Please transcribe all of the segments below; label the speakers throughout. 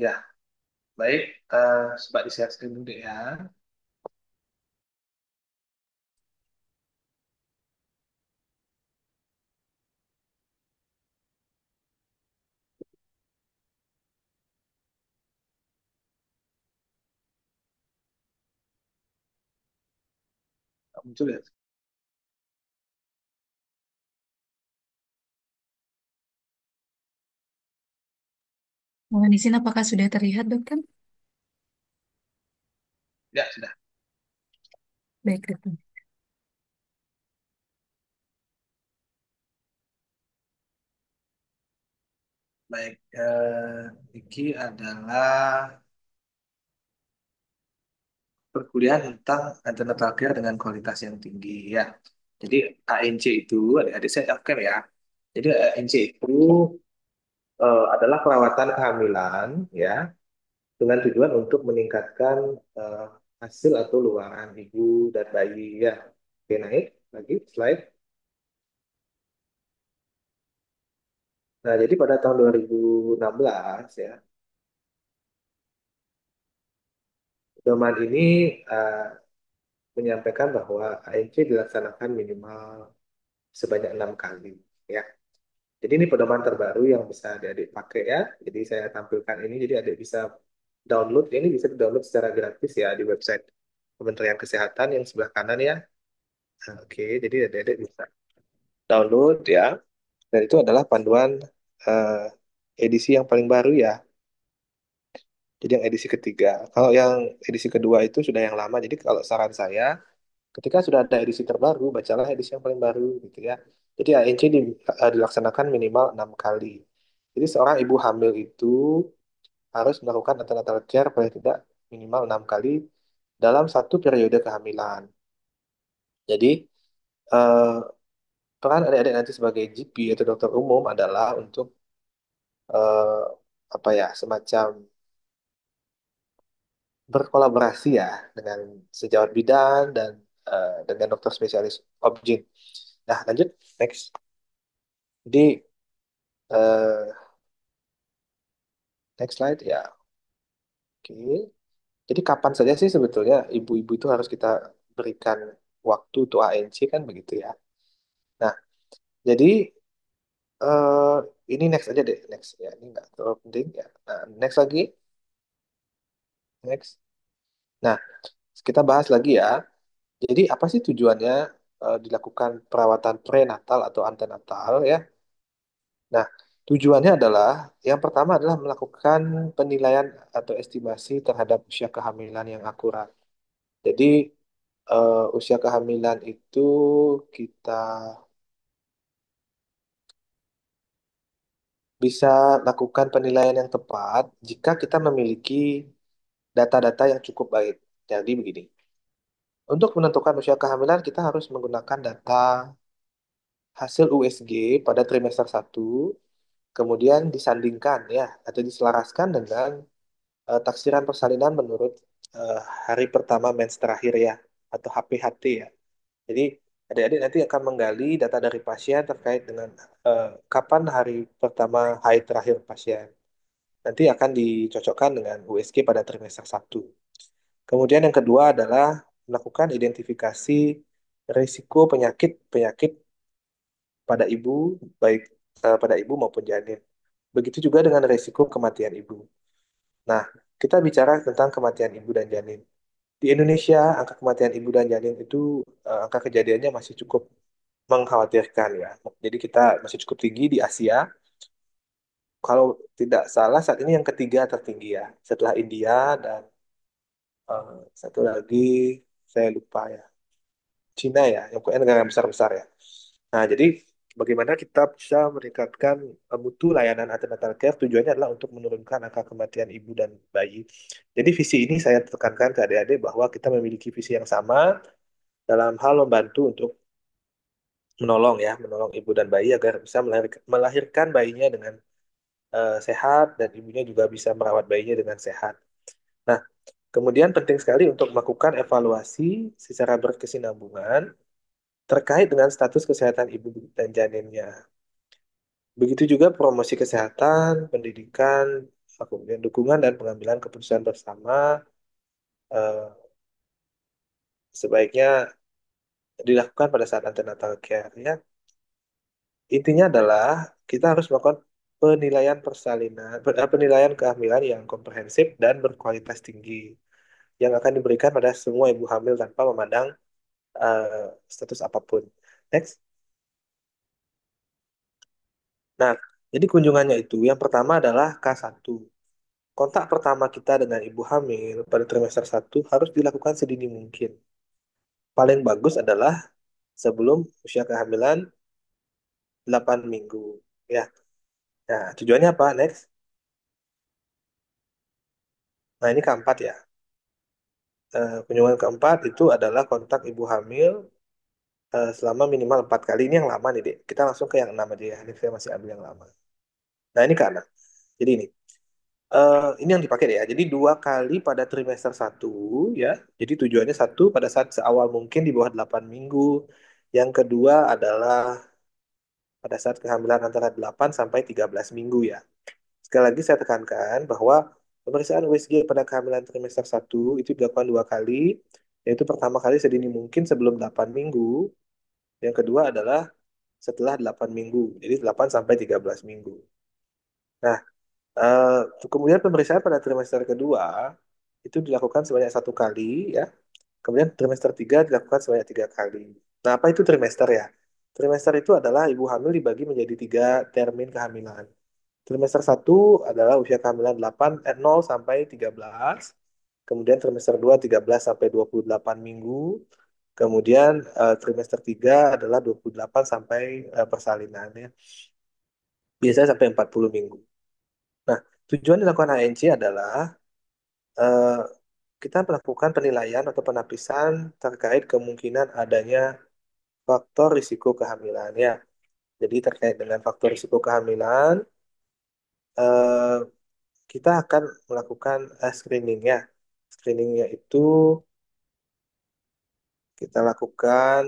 Speaker 1: Ya, baik. Coba di-share screen dulu ya. Muncul ya.
Speaker 2: Di sini apakah sudah terlihat, dokter?
Speaker 1: Ya, sudah.
Speaker 2: Baik, dokter.
Speaker 1: Baik. Ini adalah perkuliahan tentang antenatal care dengan kualitas yang tinggi ya. Jadi ANC itu, adik-adik saya oke ya. Jadi ANC itu adalah perawatan kehamilan ya dengan tujuan untuk meningkatkan eh, hasil atau luaran ibu dan bayi ya. Oke, naik lagi slide. Nah, jadi pada tahun 2016 ya, pedoman ini eh, menyampaikan bahwa ANC dilaksanakan minimal sebanyak 6 kali ya. Jadi ini pedoman terbaru yang bisa adik-adik pakai ya. Jadi saya tampilkan ini, jadi adik bisa download. Ini bisa di-download secara gratis ya di website Kementerian Kesehatan yang sebelah kanan ya. Nah, oke, jadi adik-adik bisa download ya. Dan itu adalah panduan eh, edisi yang paling baru ya. Jadi yang edisi ketiga. Kalau yang edisi kedua itu sudah yang lama. Jadi kalau saran saya, ketika sudah ada edisi terbaru, bacalah edisi yang paling baru gitu ya. Jadi ANC dilaksanakan minimal 6 kali. Jadi seorang ibu hamil itu harus melakukan antenatal care paling tidak minimal 6 kali dalam satu periode kehamilan. Jadi eh, peran adik-adik nanti sebagai GP atau dokter umum adalah untuk eh, apa ya semacam berkolaborasi ya dengan sejawat bidan dan dengan dokter spesialis objin. Nah lanjut next. Jadi eh, next slide ya. Oke. Jadi kapan saja sih sebetulnya ibu-ibu itu harus kita berikan waktu untuk ANC kan begitu ya. Nah, jadi eh ini next aja deh, next ya. Ini nggak terlalu penting ya. Nah, next lagi, next. Nah, kita bahas lagi ya. Jadi apa sih tujuannya dilakukan perawatan prenatal atau antenatal ya? Nah, tujuannya adalah yang pertama adalah melakukan penilaian atau estimasi terhadap usia kehamilan yang akurat. Jadi usia kehamilan itu kita bisa lakukan penilaian yang tepat jika kita memiliki data-data yang cukup baik. Jadi begini, untuk menentukan usia kehamilan kita harus menggunakan data hasil USG pada trimester 1, kemudian disandingkan ya atau diselaraskan dengan taksiran persalinan menurut eh, hari pertama mens terakhir ya atau HPHT ya. Jadi adik-adik nanti akan menggali data dari pasien terkait dengan kapan hari pertama haid terakhir pasien. Nanti akan dicocokkan dengan USG pada trimester 1. Kemudian yang kedua adalah melakukan identifikasi risiko penyakit-penyakit pada ibu, baik pada ibu maupun janin. Begitu juga dengan risiko kematian ibu. Nah, kita bicara tentang kematian ibu dan janin. Di Indonesia, angka kematian ibu dan janin itu angka kejadiannya masih cukup mengkhawatirkan ya. Jadi kita masih cukup tinggi di Asia. Kalau tidak salah saat ini yang ketiga tertinggi ya, setelah India dan satu lagi saya lupa ya, Cina ya, yang pokoknya negara yang besar-besar ya. Nah, jadi bagaimana kita bisa meningkatkan mutu layanan antenatal care tujuannya adalah untuk menurunkan angka kematian ibu dan bayi. Jadi visi ini saya tekankan ke adik-adik bahwa kita memiliki visi yang sama dalam hal membantu untuk menolong ya, menolong ibu dan bayi agar bisa melahirkan bayinya dengan sehat dan ibunya juga bisa merawat bayinya dengan sehat. Nah, kemudian penting sekali untuk melakukan evaluasi secara berkesinambungan terkait dengan status kesehatan ibu dan janinnya. Begitu juga promosi kesehatan, pendidikan, kemudian dukungan dan pengambilan keputusan bersama eh, sebaiknya dilakukan pada saat antenatal care ya. Intinya adalah kita harus melakukan penilaian persalinan, penilaian kehamilan yang komprehensif dan berkualitas tinggi yang akan diberikan pada semua ibu hamil tanpa memandang status apapun. Next. Nah, jadi kunjungannya itu yang pertama adalah K1. Kontak pertama kita dengan ibu hamil pada trimester 1 harus dilakukan sedini mungkin. Paling bagus adalah sebelum usia kehamilan 8 minggu. Ya. Nah, tujuannya apa? Next. Nah, ini keempat ya. Kunjungan keempat itu adalah kontak ibu hamil selama minimal 4 kali. Ini yang lama nih, Dek. Kita langsung ke yang 6 aja ya. Ini saya masih ambil yang lama. Nah, ini ke 6. Jadi ini yang dipakai deh ya. Jadi 2 kali pada trimester 1 ya. Jadi tujuannya satu pada saat seawal mungkin di bawah 8 minggu. Yang kedua adalah pada saat kehamilan antara 8 sampai 13 minggu ya. Sekali lagi saya tekankan bahwa pemeriksaan USG pada kehamilan trimester 1 itu dilakukan 2 kali, yaitu pertama kali sedini mungkin sebelum 8 minggu, yang kedua adalah setelah 8 minggu, jadi 8 sampai 13 minggu. Nah, kemudian pemeriksaan pada trimester kedua itu dilakukan sebanyak 1 kali ya. Kemudian trimester 3 dilakukan sebanyak 3 kali. Nah, apa itu trimester ya? Trimester itu adalah ibu hamil dibagi menjadi 3 termin kehamilan. Trimester 1 adalah usia kehamilan 0 sampai 13. Kemudian trimester 2 13 sampai 28 minggu. Kemudian trimester 3 adalah 28 sampai persalinan ya. Biasanya sampai 40 minggu. Nah, tujuan dilakukan ANC adalah eh, kita melakukan penilaian atau penapisan terkait kemungkinan adanya faktor risiko kehamilan ya. Jadi terkait dengan faktor risiko kehamilan, eh, kita akan melakukan screening ya. Screeningnya itu kita lakukan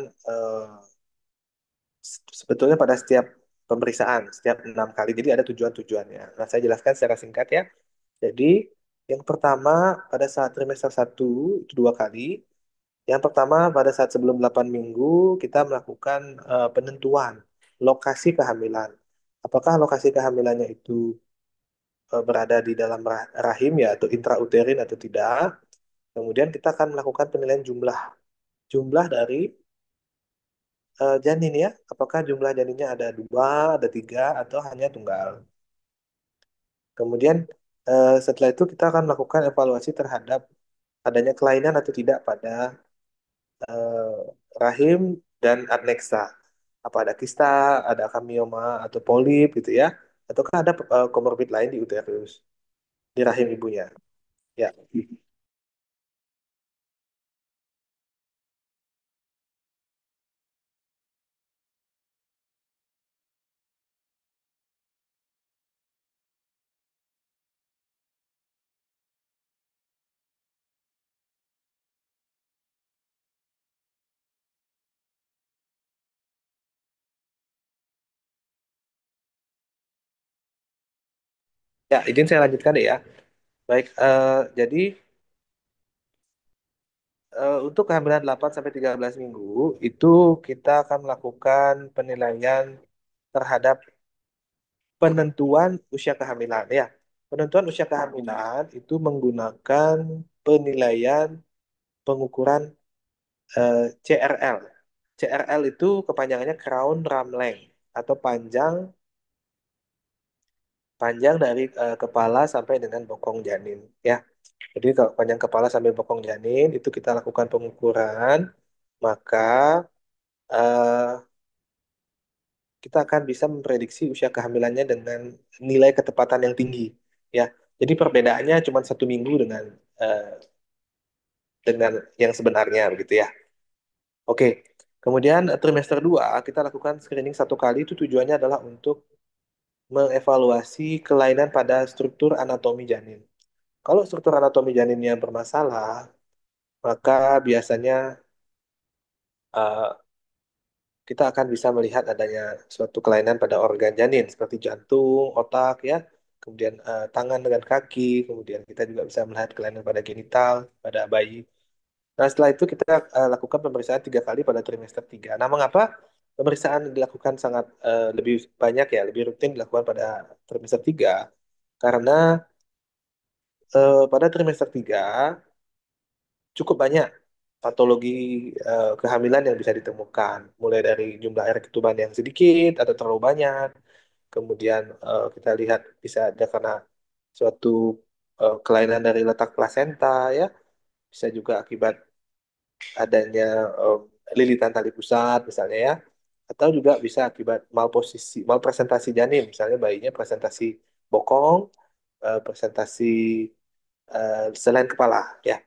Speaker 1: sebetulnya pada setiap pemeriksaan, setiap 6 kali. Jadi ada tujuan-tujuannya. Nah, saya jelaskan secara singkat ya. Jadi yang pertama pada saat trimester 1 itu 2 kali. Yang pertama pada saat sebelum 8 minggu kita melakukan penentuan lokasi kehamilan. Apakah lokasi kehamilannya itu berada di dalam rahim ya atau intrauterin atau tidak. Kemudian kita akan melakukan penilaian jumlah jumlah dari janin ya. Apakah jumlah janinnya ada 2, ada 3, atau hanya tunggal. Kemudian setelah itu kita akan melakukan evaluasi terhadap adanya kelainan atau tidak pada eh, rahim dan adneksa. Apa ada kista, ada kamioma atau polip gitu ya. Ataukah ada komorbid lain di uterus, di rahim ibunya. Ya. Ya, izin saya lanjutkan deh ya. Baik, jadi untuk kehamilan 8 sampai 13 minggu itu kita akan melakukan penilaian terhadap penentuan usia kehamilan ya. Penentuan usia kehamilan itu menggunakan penilaian pengukuran CRL. CRL itu kepanjangannya Crown Ram Length atau panjang panjang dari kepala sampai dengan bokong janin ya. Jadi kalau panjang kepala sampai bokong janin itu kita lakukan pengukuran, maka eh, kita akan bisa memprediksi usia kehamilannya dengan nilai ketepatan yang tinggi ya. Jadi perbedaannya cuma 1 minggu eh, dengan yang sebenarnya begitu ya. Oke. Kemudian trimester 2 kita lakukan screening 1 kali itu tujuannya adalah untuk mengevaluasi kelainan pada struktur anatomi janin. Kalau struktur anatomi janinnya bermasalah, maka biasanya eh, kita akan bisa melihat adanya suatu kelainan pada organ janin seperti jantung, otak ya. kemudian tangan dengan kaki, kemudian kita juga bisa melihat kelainan pada genital pada bayi. Nah, setelah itu kita lakukan pemeriksaan 3 kali pada trimester 3. Nah, mengapa pemeriksaan dilakukan sangat lebih banyak ya, lebih rutin dilakukan pada trimester 3? Karena pada trimester 3 cukup banyak patologi kehamilan yang bisa ditemukan, mulai dari jumlah air ketuban yang sedikit atau terlalu banyak, kemudian kita lihat bisa ada karena suatu kelainan dari letak plasenta ya, bisa juga akibat adanya lilitan tali pusat misalnya ya, atau juga bisa akibat malposisi, malpresentasi janin, misalnya bayinya presentasi bokong, presentasi selain kepala ya.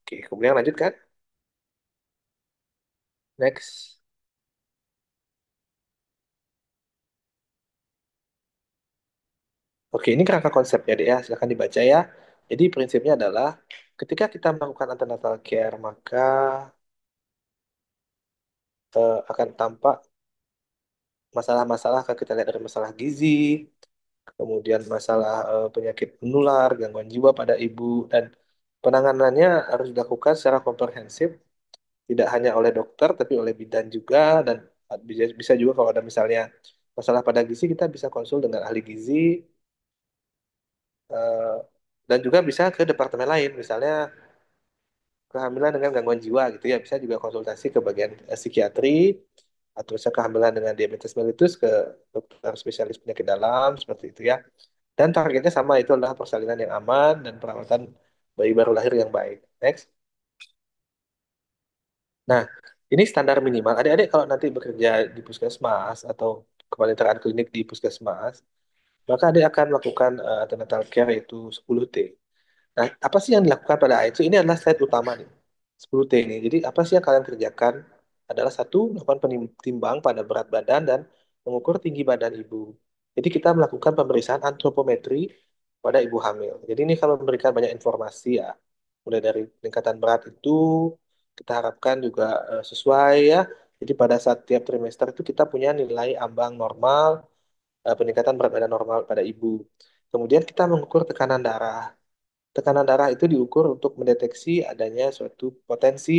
Speaker 1: Oke, kemudian lanjut kan? Next. Oke, ini kerangka konsepnya deh ya, silahkan dibaca ya. Jadi prinsipnya adalah ketika kita melakukan antenatal care, maka akan tampak masalah-masalah kalau kita lihat dari masalah gizi, kemudian masalah penyakit menular, gangguan jiwa pada ibu, dan penanganannya harus dilakukan secara komprehensif, tidak hanya oleh dokter, tapi oleh bidan juga, dan bisa, bisa juga kalau ada misalnya masalah pada gizi, kita bisa konsul dengan ahli gizi, eh, dan juga bisa ke departemen lain, misalnya kehamilan dengan gangguan jiwa gitu ya, bisa juga konsultasi ke bagian psikiatri, atau bisa kehamilan dengan diabetes mellitus ke dokter spesialis penyakit dalam, seperti itu ya. Dan targetnya sama, itu adalah persalinan yang aman dan perawatan bayi baru lahir yang baik. Next. Nah, ini standar minimal. Adik-adik kalau nanti bekerja di puskesmas atau kepanitraan klinik di puskesmas, maka adik akan melakukan antenatal care yaitu 10T. Nah, apa sih yang dilakukan pada itu? Ini adalah slide utama nih, 10T ini. Jadi, apa sih yang kalian kerjakan? Adalah satu, melakukan penitimbang pada berat badan dan mengukur tinggi badan ibu. Jadi, kita melakukan pemeriksaan antropometri pada ibu hamil. Jadi, ini kalau memberikan banyak informasi ya. Mulai dari peningkatan berat itu, kita harapkan juga sesuai ya. Jadi, pada saat tiap trimester itu kita punya nilai ambang normal, peningkatan berat badan normal pada ibu. Kemudian kita mengukur tekanan darah. Tekanan darah itu diukur untuk mendeteksi adanya suatu potensi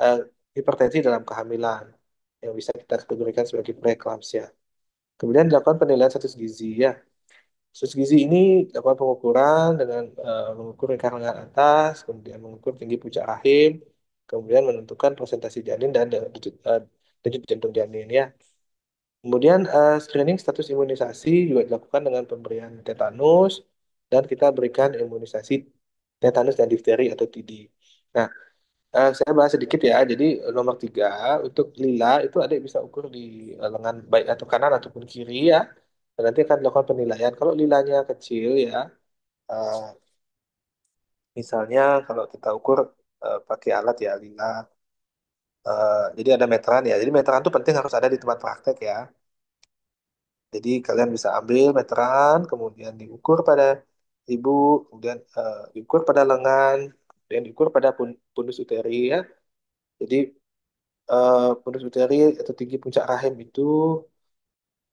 Speaker 1: eh, hipertensi dalam kehamilan yang bisa kita kategorikan sebagai preeklamsia. Kemudian dilakukan penilaian status gizi ya. Status gizi ini dilakukan pengukuran dengan mengukur lingkar lengan atas, kemudian mengukur tinggi puncak rahim, kemudian menentukan presentasi janin dan denyut jantung janin ya. Kemudian screening status imunisasi juga dilakukan dengan pemberian tetanus dan kita berikan imunisasi tetanus dan difteri atau TB. Nah, saya bahas sedikit ya. Jadi nomor 3 untuk lila itu adik bisa ukur di lengan baik atau kanan ataupun kiri ya. Dan nanti akan dilakukan penilaian. Kalau lilanya kecil ya, eh, misalnya kalau kita ukur pakai alat ya lila. Jadi ada meteran ya. Jadi meteran itu penting harus ada di tempat praktek ya. Jadi kalian bisa ambil meteran, kemudian diukur pada ibu, kemudian diukur pada lengan, kemudian diukur pada pundus uteri ya. Jadi pundus uteri atau tinggi puncak rahim itu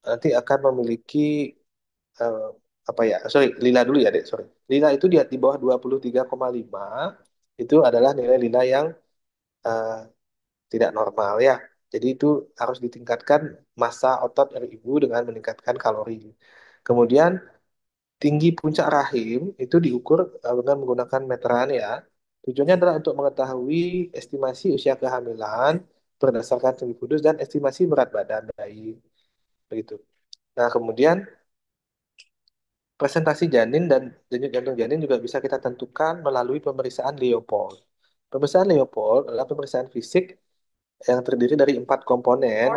Speaker 1: nanti akan memiliki eh, apa ya? Sorry, lila dulu ya, Dek. Sorry. Lila itu di bawah 23,5 itu adalah nilai lila yang eh, tidak normal ya. Jadi itu harus ditingkatkan massa otot dari ibu dengan meningkatkan kalori. Kemudian tinggi puncak rahim itu diukur dengan menggunakan meteran ya. Tujuannya adalah untuk mengetahui estimasi usia kehamilan berdasarkan tinggi kudus dan estimasi berat badan bayi. Begitu. Nah, kemudian presentasi janin dan denyut jantung janin juga bisa kita tentukan melalui pemeriksaan Leopold. Pemeriksaan Leopold adalah pemeriksaan fisik yang terdiri dari 4 komponen,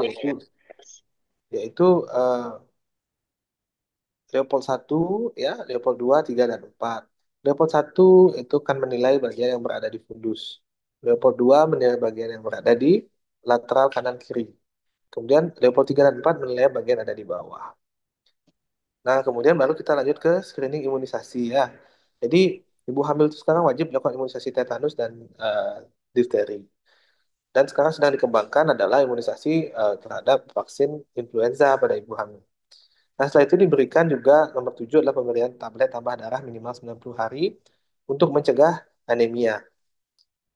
Speaker 1: yaitu Leopold 1 ya, Leopold 2, 3, dan 4. Leopold 1 itu kan menilai bagian yang berada di fundus. Leopold 2 menilai bagian yang berada di lateral kanan kiri. Kemudian Leopold 3 dan 4 menilai bagian ada di bawah. Nah, kemudian baru kita lanjut ke screening imunisasi ya. Jadi, ibu hamil itu sekarang wajib melakukan imunisasi tetanus dan difteri. Dan sekarang sedang dikembangkan adalah imunisasi terhadap vaksin influenza pada ibu hamil. Nah, setelah itu diberikan juga nomor 7 adalah pemberian tablet tambah darah minimal 90 hari untuk mencegah anemia.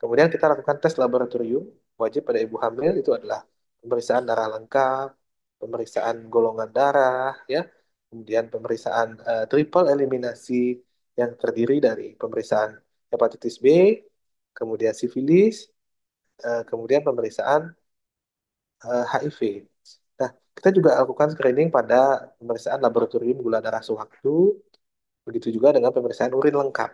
Speaker 1: Kemudian kita lakukan tes laboratorium wajib pada ibu hamil itu adalah pemeriksaan darah lengkap, pemeriksaan golongan darah, ya, kemudian pemeriksaan triple eliminasi yang terdiri dari pemeriksaan hepatitis B, kemudian sifilis, kemudian pemeriksaan HIV. Nah, kita juga lakukan screening pada pemeriksaan laboratorium gula darah sewaktu, begitu juga dengan pemeriksaan urin lengkap.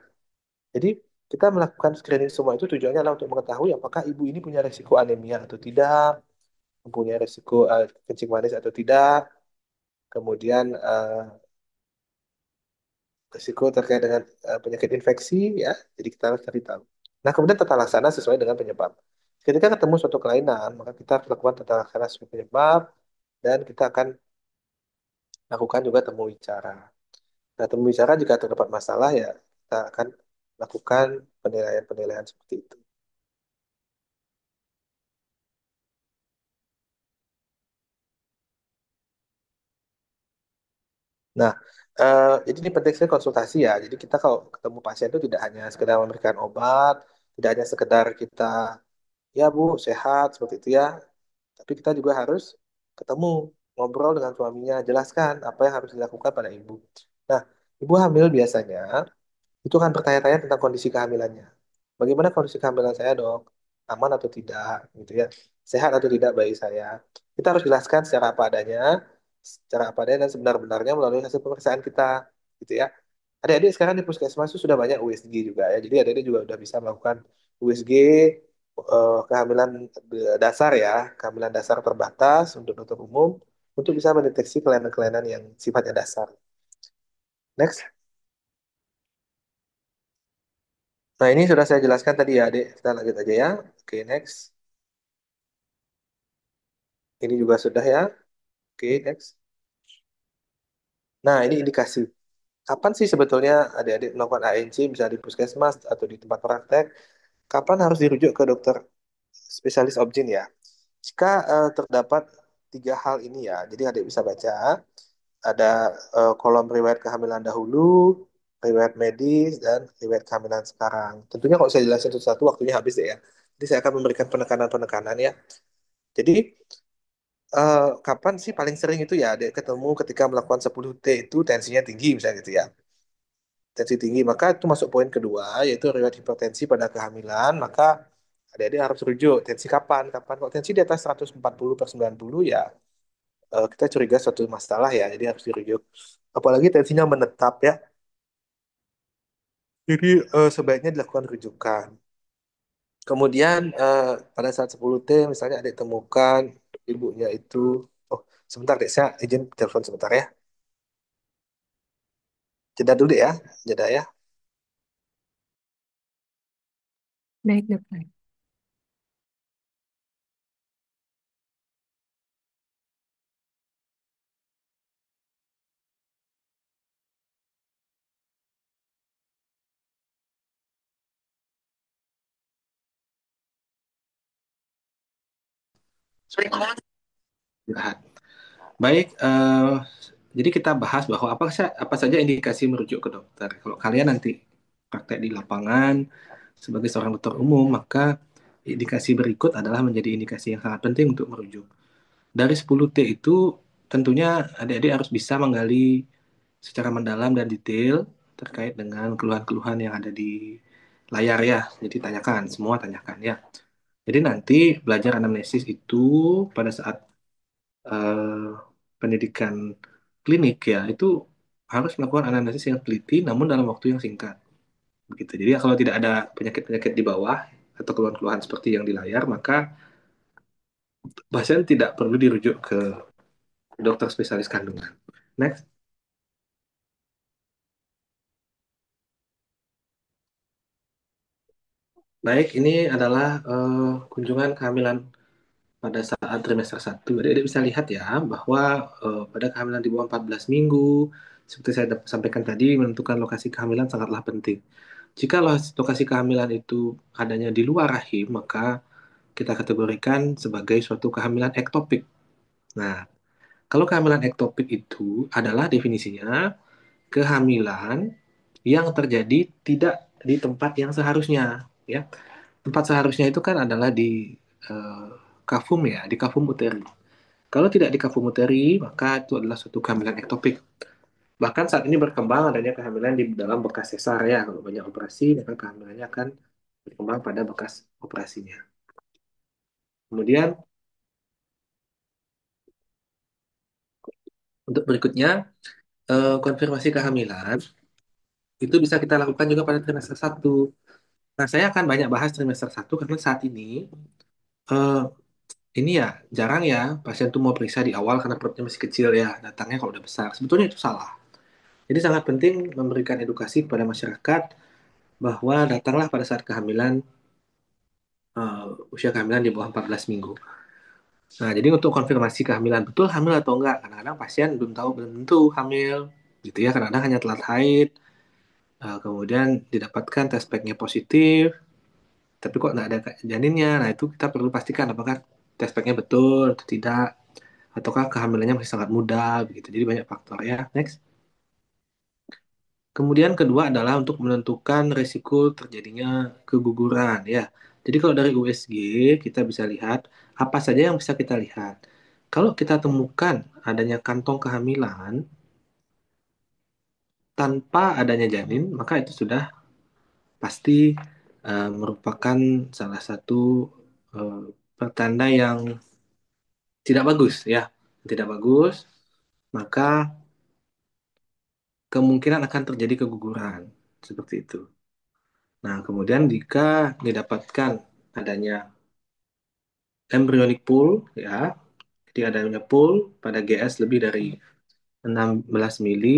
Speaker 1: Jadi kita melakukan screening semua itu tujuannya adalah untuk mengetahui apakah ibu ini punya resiko anemia atau tidak, mempunyai resiko kencing manis atau tidak, kemudian resiko terkait dengan penyakit infeksi, ya. Jadi kita harus cari tahu. Nah, kemudian tata laksana sesuai dengan penyebab. Ketika ketemu suatu kelainan, maka kita harus lakukan tata laksana sesuai penyebab dan kita akan lakukan juga temu bicara. Nah, temu bicara jika terdapat masalah ya kita akan lakukan penilaian-penilaian seperti itu. Nah, jadi ini penting sekali konsultasi ya. Jadi kita kalau ketemu pasien itu tidak hanya sekedar memberikan obat, tidak hanya sekedar kita, ya Bu, sehat, seperti itu ya. Tapi kita juga harus ketemu, ngobrol dengan suaminya, jelaskan apa yang harus dilakukan pada ibu. Nah, ibu hamil biasanya itu kan bertanya-tanya tentang kondisi kehamilannya. Bagaimana kondisi kehamilan saya, dok? Aman atau tidak, gitu ya? Sehat atau tidak bayi saya? Kita harus jelaskan secara apa adanya dan sebenar-benarnya melalui hasil pemeriksaan kita, gitu ya. Adik-adik sekarang di puskesmas itu sudah banyak USG juga ya. Jadi adik-adik juga sudah bisa melakukan USG kehamilan dasar ya, kehamilan dasar terbatas untuk dokter umum untuk bisa mendeteksi kelainan-kelainan yang sifatnya dasar. Next. Nah, ini sudah saya jelaskan tadi ya, Adik. Kita lanjut aja ya. Oke, next. Ini juga sudah ya. Oke, next. Nah, ini indikasi. Kapan sih sebetulnya adik-adik melakukan ANC, bisa di puskesmas atau di tempat praktek? Kapan harus dirujuk ke dokter spesialis obgyn ya? Jika terdapat tiga hal ini ya, jadi adik bisa baca, ada kolom riwayat kehamilan dahulu, riwayat medis, dan riwayat kehamilan sekarang. Tentunya kalau saya jelasin satu-satu, waktunya habis deh ya. Jadi saya akan memberikan penekanan-penekanan ya. Jadi kapan sih paling sering itu ya adik ketemu ketika melakukan 10T itu tensinya tinggi misalnya gitu ya. Tensi tinggi, maka itu masuk poin kedua yaitu riwayat hipertensi pada kehamilan, maka adik-adik harus rujuk. Tensi kapan? Kapan? Kalau tensi di atas 140/90 ya kita curiga suatu masalah ya, jadi harus dirujuk. Apalagi tensinya menetap ya. Jadi sebaiknya dilakukan rujukan. Kemudian pada saat 10T misalnya adik temukan ibunya itu, oh sebentar deh saya izin telepon sebentar ya. Jeda dulu ya, jeda ya.
Speaker 2: Baik, dokter.
Speaker 1: Istirahat. Baik, jadi kita bahas bahwa apa saja indikasi merujuk ke dokter. Kalau kalian nanti praktek di lapangan sebagai seorang dokter umum, maka indikasi berikut adalah menjadi indikasi yang sangat penting untuk merujuk. Dari 10T itu tentunya adik-adik harus bisa menggali secara mendalam dan detail terkait dengan keluhan-keluhan yang ada di layar ya. Jadi tanyakan, semua tanyakan ya. Jadi nanti belajar anamnesis itu pada saat eh, pendidikan klinik ya itu harus melakukan analisis yang teliti namun dalam waktu yang singkat begitu. Jadi kalau tidak ada penyakit-penyakit di bawah atau keluhan-keluhan seperti yang di layar maka pasien tidak perlu dirujuk ke dokter spesialis kandungan. Next. Baik, ini adalah kunjungan kehamilan pada saat trimester satu. Jadi Anda bisa lihat ya bahwa pada kehamilan di bawah 14 minggu, seperti saya sampaikan tadi, menentukan lokasi kehamilan sangatlah penting. Jika lokasi kehamilan itu adanya di luar rahim, maka kita kategorikan sebagai suatu kehamilan ektopik. Nah, Kalau kehamilan ektopik itu adalah definisinya kehamilan yang terjadi tidak di tempat yang seharusnya, ya. Tempat seharusnya itu kan adalah di eh, kafum ya, di kafum uteri. Kalau tidak di kafum uteri, maka itu adalah suatu kehamilan ektopik. Bahkan saat ini berkembang adanya kehamilan di dalam bekas sesar ya. Kalau banyak operasi, maka kehamilannya akan berkembang pada bekas operasinya. Kemudian untuk berikutnya, konfirmasi kehamilan itu bisa kita lakukan juga pada trimester satu. Nah, saya akan banyak bahas trimester satu karena saat eh, ini ya jarang ya pasien tuh mau periksa di awal karena perutnya masih kecil ya, datangnya kalau udah besar. Sebetulnya itu salah. Jadi sangat penting memberikan edukasi kepada masyarakat bahwa datanglah pada saat kehamilan, usia kehamilan di bawah 14 minggu. Nah, jadi untuk konfirmasi kehamilan betul hamil atau enggak, kadang-kadang pasien belum tahu belum tentu hamil, gitu ya. Kadang-kadang hanya telat haid, kemudian didapatkan test packnya positif, tapi kok nggak ada janinnya. Nah, itu kita perlu pastikan apakah test packnya betul atau tidak, ataukah kehamilannya masih sangat muda, begitu. Jadi banyak faktor ya. Next. Kemudian kedua adalah untuk menentukan resiko terjadinya keguguran ya. Jadi kalau dari USG kita bisa lihat apa saja yang bisa kita lihat. Kalau kita temukan adanya kantong kehamilan tanpa adanya janin, maka itu sudah pasti merupakan salah satu eh, pertanda yang tidak bagus ya. Tidak bagus, maka kemungkinan akan terjadi keguguran seperti itu. Nah, kemudian jika didapatkan adanya embryonic pool, ya, jadi adanya pool pada GS lebih dari 16 mili,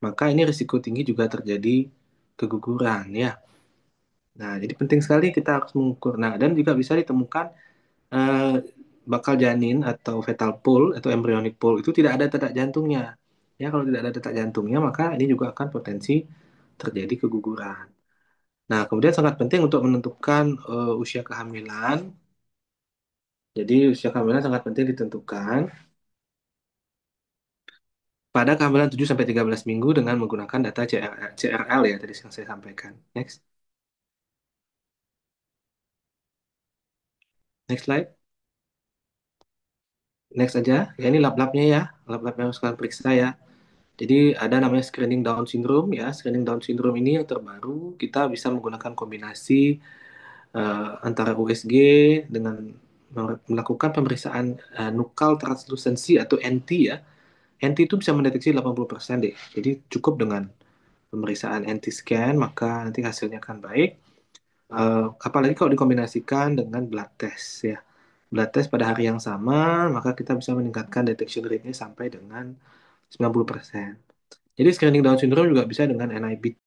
Speaker 1: maka ini risiko tinggi juga terjadi keguguran, ya. Nah, jadi penting sekali kita harus mengukur. Nah, dan juga bisa ditemukan eh, bakal janin atau fetal pool atau embryonic pool itu tidak ada detak jantungnya. Ya, kalau tidak ada detak jantungnya, maka ini juga akan potensi terjadi keguguran. Nah, kemudian sangat penting untuk menentukan usia kehamilan. Jadi usia kehamilan sangat penting ditentukan pada kehamilan 7 sampai 13 minggu dengan menggunakan data CRL ya tadi yang saya sampaikan. Next. Next slide. Next aja. Ya ini lab-labnya ya. Lab-lab yang harus kalian periksa ya. Jadi ada namanya screening Down syndrome ya. Screening Down syndrome ini yang terbaru kita bisa menggunakan kombinasi antara USG dengan melakukan pemeriksaan nuchal translucency atau NT ya. NT itu bisa mendeteksi 80% deh. Jadi cukup dengan pemeriksaan NT scan maka nanti hasilnya akan baik. Apalagi kalau dikombinasikan dengan blood test ya. Blood test pada hari yang sama, maka kita bisa meningkatkan detection rate-nya sampai dengan 90%. Jadi screening Down syndrome juga bisa dengan NIPT.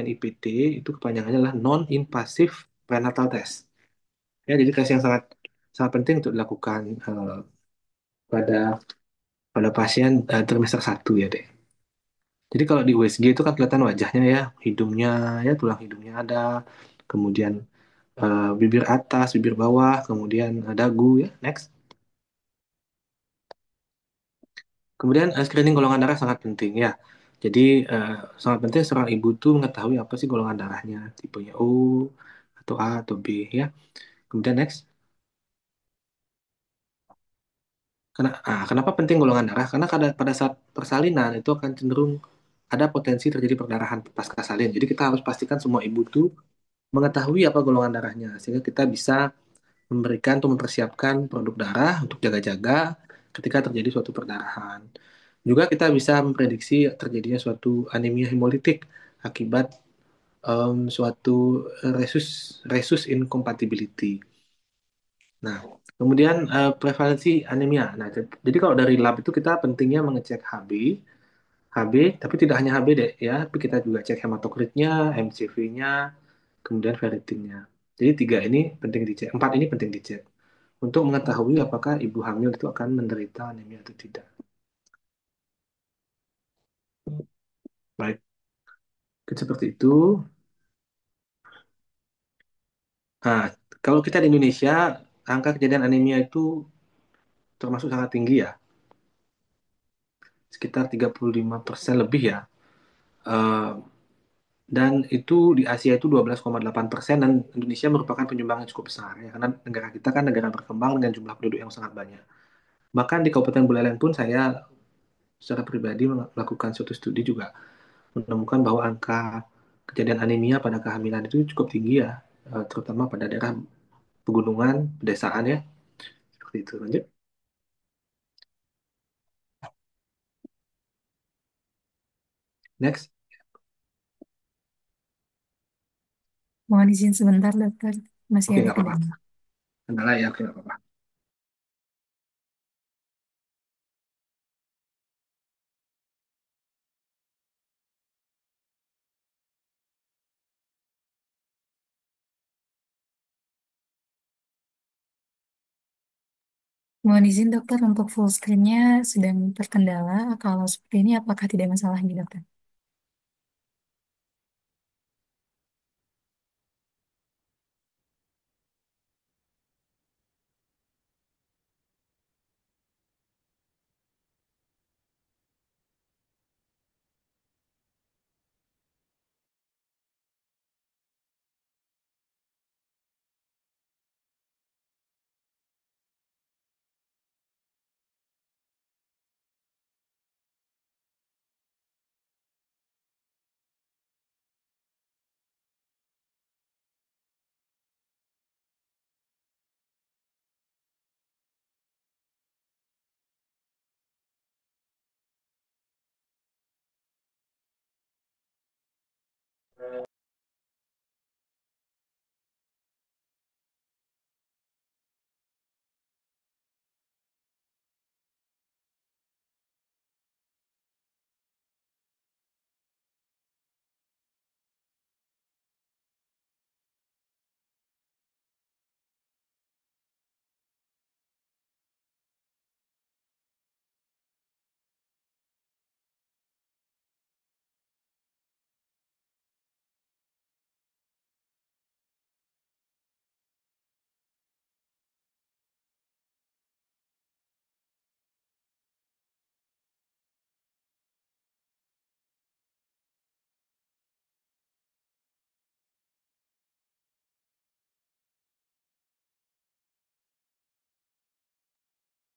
Speaker 1: NIPT itu kepanjangannya adalah non-invasive prenatal test. Ya, jadi tes yang sangat sangat penting untuk dilakukan pada pada pasien trimester satu ya deh. Jadi kalau di USG itu kan kelihatan wajahnya ya, hidungnya ya tulang hidungnya ada, kemudian bibir atas, bibir bawah, kemudian dagu ya. Next. Kemudian screening golongan darah sangat penting ya. Jadi eh, sangat penting seorang ibu tuh mengetahui apa sih golongan darahnya, tipenya O atau A atau B ya. Kemudian next. Kenapa penting golongan darah? Karena pada saat persalinan itu akan cenderung ada potensi terjadi perdarahan pasca salin. Jadi kita harus pastikan semua ibu tuh mengetahui apa golongan darahnya sehingga kita bisa memberikan atau mempersiapkan produk darah untuk jaga-jaga ketika terjadi suatu perdarahan. Juga kita bisa memprediksi terjadinya suatu anemia hemolitik akibat suatu resus resus incompatibility. Nah, kemudian prevalensi anemia. Nah, jadi kalau dari lab itu kita pentingnya mengecek HB, tapi tidak hanya HB deh ya, tapi kita juga cek hematokritnya, MCV-nya, kemudian ferritinnya. Jadi tiga ini penting dicek, empat ini penting dicek untuk mengetahui apakah ibu hamil itu akan menderita anemia atau tidak. Baik, seperti itu. Nah, kalau kita di Indonesia, angka kejadian anemia itu termasuk sangat tinggi ya. sekitar 35% lebih ya. Eh, dan itu di Asia itu 12,8% dan Indonesia merupakan penyumbang yang cukup besar ya karena negara kita kan negara berkembang dengan jumlah penduduk yang sangat banyak. Bahkan di Kabupaten Buleleng pun saya secara pribadi melakukan suatu studi juga menemukan bahwa angka kejadian anemia pada kehamilan itu cukup tinggi ya, terutama pada daerah pegunungan, pedesaan ya, seperti itu. Lanjut, next.
Speaker 2: Mohon izin sebentar, dokter. Masih
Speaker 1: Oke,
Speaker 2: ada
Speaker 1: nggak apa-apa.
Speaker 2: kendala.
Speaker 1: Kendala ya, oke, nggak apa-apa.
Speaker 2: Mohon izin, dokter, untuk full screen-nya sedang terkendala. Kalau seperti ini, apakah tidak masalah ini, dokter?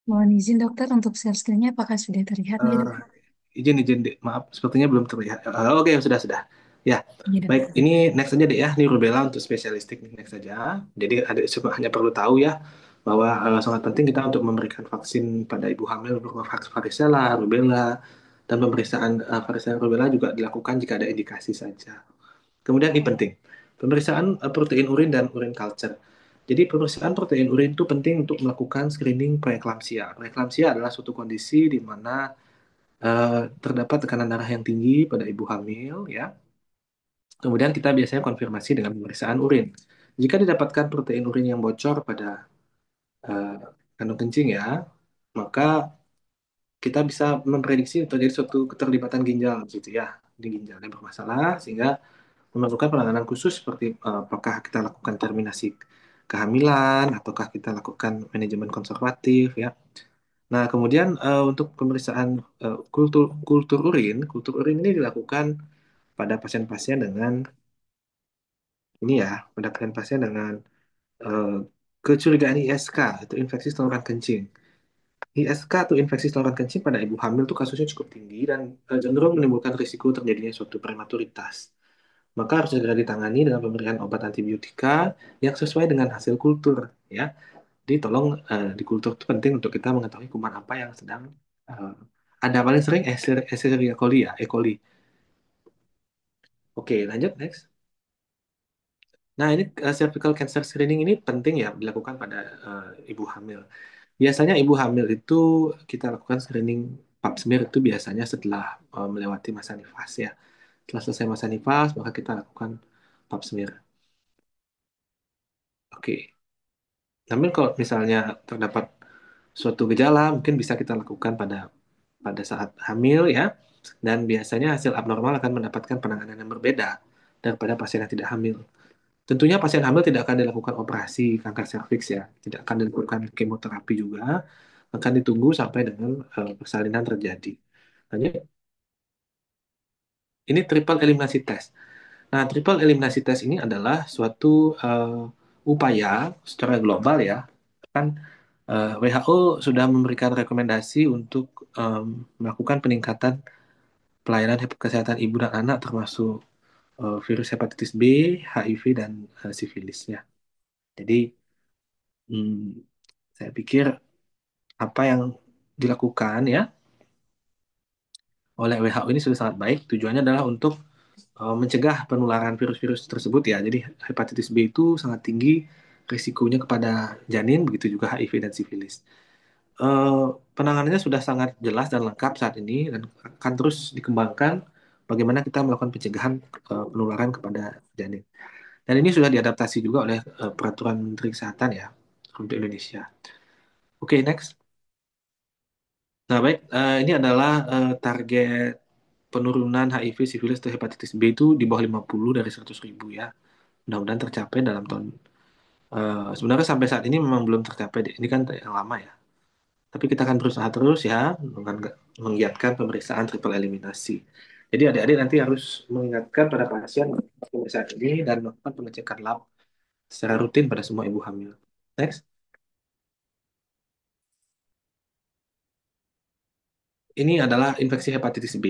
Speaker 2: Mohon izin, dokter, untuk share screen-nya apakah sudah terlihat, ya,
Speaker 1: Eh,
Speaker 2: dok?
Speaker 1: izin, Dek. Maaf, sepertinya belum terlihat. Oke, sudah. Ya,
Speaker 2: Iya,
Speaker 1: baik.
Speaker 2: dok.
Speaker 1: Ini next aja deh ya. Ini rubella untuk spesialistik nih next aja. Jadi ada cuma hanya perlu tahu ya bahwa sangat penting kita untuk memberikan vaksin pada ibu hamil berupa vaksin varicella, rubella, dan pemeriksaan varicella rubella juga dilakukan jika ada indikasi saja. Kemudian ini penting, pemeriksaan protein urin dan urin culture. Jadi pemeriksaan protein urin itu penting untuk melakukan screening preeklamsia. Preeklamsia adalah suatu kondisi di mana terdapat tekanan darah yang tinggi pada ibu hamil, ya. Kemudian kita biasanya konfirmasi dengan pemeriksaan urin. Jika didapatkan protein urin yang bocor pada eh, kandung kencing ya, maka kita bisa memprediksi terjadi suatu keterlibatan ginjal gitu ya, di ginjalnya bermasalah sehingga memerlukan penanganan khusus seperti apakah kita lakukan terminasi kehamilan ataukah kita lakukan manajemen konservatif ya. Nah, kemudian untuk pemeriksaan kultur urin ini dilakukan pada pasien-pasien dengan ini ya, pada pasien-pasien dengan eh, kecurigaan ISK atau infeksi saluran kencing. ISK atau infeksi saluran kencing pada ibu hamil itu kasusnya cukup tinggi dan cenderung menimbulkan risiko terjadinya suatu prematuritas. Maka harus segera ditangani dengan pemberian obat antibiotika yang sesuai dengan hasil kultur ya. Jadi tolong di kultur itu penting untuk kita mengetahui kuman apa yang sedang eh, ada paling sering Escherichia coli ya, E. coli. Oke, lanjut next. Nah, ini cervical cancer screening ini penting ya dilakukan pada ibu hamil. Biasanya ibu hamil itu kita lakukan screening pap smear itu biasanya setelah melewati masa nifas ya. Setelah selesai masa nifas, maka kita lakukan pap smear. Oke. Namun kalau misalnya terdapat suatu gejala, mungkin bisa kita lakukan pada pada saat hamil ya. Dan biasanya hasil abnormal akan mendapatkan penanganan yang berbeda daripada pasien yang tidak hamil. Tentunya pasien hamil tidak akan dilakukan operasi kanker serviks ya, tidak akan dilakukan kemoterapi juga, akan ditunggu sampai dengan persalinan terjadi. Lanjut. Ini triple eliminasi test. Nah, triple eliminasi test ini adalah suatu upaya secara global ya. Kan WHO sudah memberikan rekomendasi untuk melakukan peningkatan pelayanan kesehatan ibu dan anak termasuk virus hepatitis B, HIV dan sifilisnya. Jadi hmm, saya pikir apa yang dilakukan ya oleh WHO ini sudah sangat baik. Tujuannya adalah untuk mencegah penularan virus-virus tersebut ya. Jadi hepatitis B itu sangat tinggi risikonya kepada janin, begitu juga HIV dan sifilis. Eh, Penanganannya sudah sangat jelas dan lengkap saat ini dan akan terus dikembangkan bagaimana kita melakukan pencegahan penularan kepada janin. Dan ini sudah diadaptasi juga oleh peraturan Menteri Kesehatan ya untuk Indonesia. Oke, next. Nah, baik, ini adalah target penurunan HIV, sifilis, atau hepatitis B itu di bawah 50 dari 100 ribu ya. Mudah-mudahan tercapai dalam tahun. Sebenarnya sampai saat ini memang belum tercapai. Ini kan yang lama ya. Tapi kita akan berusaha terus ya dengan menggiatkan pemeriksaan triple eliminasi. Jadi adik-adik nanti harus mengingatkan pada pasien pemeriksaan ini dan melakukan pengecekan lab secara rutin pada semua ibu hamil. Next. Ini adalah infeksi hepatitis B.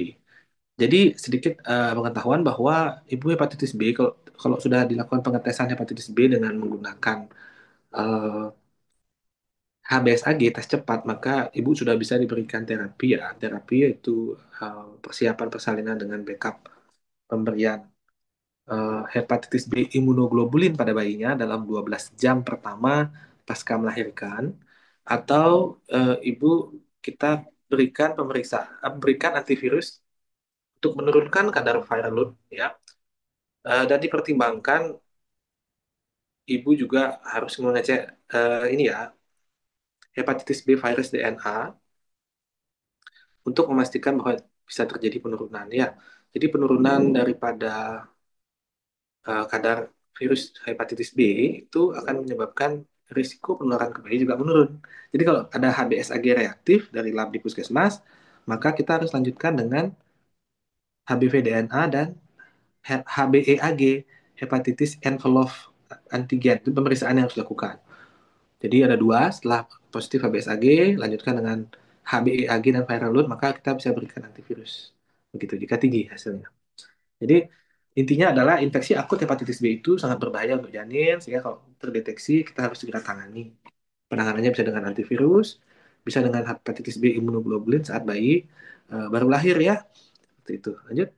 Speaker 1: Jadi sedikit pengetahuan bahwa ibu hepatitis B kalau kalau sudah dilakukan pengetesan hepatitis B dengan menggunakan eh, HBsAg tes cepat, maka ibu sudah bisa diberikan terapi ya. Terapi yaitu persiapan persalinan dengan backup pemberian hepatitis B imunoglobulin pada bayinya dalam 12 jam pertama pasca melahirkan, atau ibu kita berikan antivirus untuk menurunkan kadar viral load ya. Dan dipertimbangkan ibu juga harus mengecek ini ya hepatitis B virus DNA untuk memastikan bahwa bisa terjadi penurunan ya. Jadi penurunan daripada kadar virus hepatitis B itu akan menyebabkan risiko penularan ke bayi juga menurun. Jadi kalau ada HBsAg reaktif dari lab di puskesmas, maka kita harus lanjutkan dengan HBV DNA dan HBeAg, hepatitis envelope antigen. Itu pemeriksaan yang harus dilakukan. Jadi ada dua, setelah positif HBsAg, lanjutkan dengan HBeAg dan viral load, maka kita bisa berikan antivirus. Begitu, jika tinggi hasilnya. Jadi intinya adalah infeksi akut hepatitis B itu sangat berbahaya untuk janin, sehingga kalau terdeteksi kita harus segera tangani. Penanganannya bisa dengan antivirus, bisa dengan hepatitis B imunoglobulin saat bayi baru lahir ya. Seperti itu. Lanjut.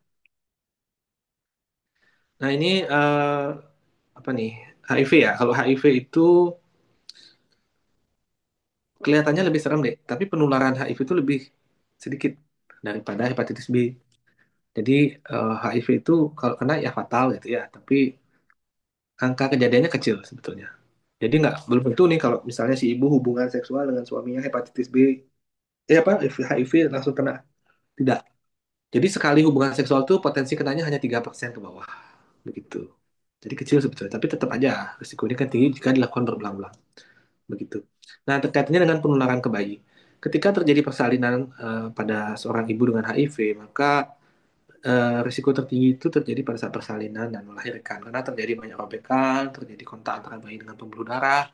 Speaker 1: Nah ini apa nih? HIV ya. Kalau HIV itu kelihatannya lebih serem deh, tapi penularan HIV itu lebih sedikit daripada hepatitis B. Jadi HIV itu kalau kena ya fatal gitu ya, tapi angka kejadiannya kecil sebetulnya. Jadi nggak belum tentu nih kalau misalnya si ibu hubungan seksual dengan suaminya hepatitis B, apa HIV langsung kena. Tidak. Jadi sekali hubungan seksual tuh potensi kenanya hanya 3% ke bawah, begitu. Jadi kecil sebetulnya, tapi tetap aja risiko ini kan tinggi jika dilakukan berulang-ulang, begitu. Nah, terkaitnya dengan penularan ke bayi. Ketika terjadi persalinan pada seorang ibu dengan HIV, maka risiko tertinggi itu terjadi pada saat persalinan dan melahirkan karena terjadi banyak robekan, terjadi kontak antara bayi dengan pembuluh darah,